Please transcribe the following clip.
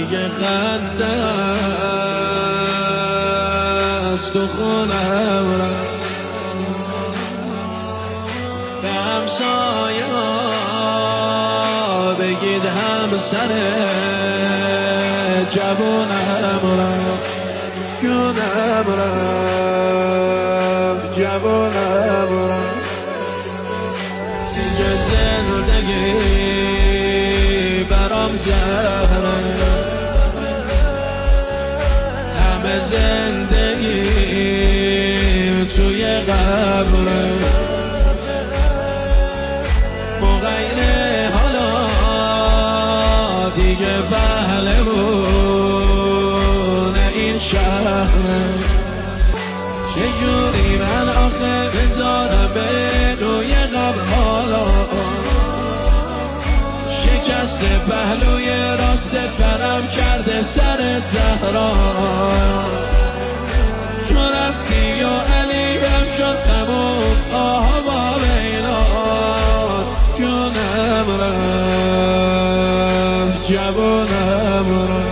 دیگه خنده است تو خونم رفت به همسایه بگید همسر جوونم رفت جونم رفت جوونم رفت دیگه زندگی برام زهره همه زندگی توی قبره مغیر حالا دیگه پهلوون این شهره چجوری من آخه بذارم به روی قبر حالا شکست پهلوی راستت برم کرده سر زهرا تو رفتی یا علیم شد تموم آها با بینا جونم رفت جوانم رفت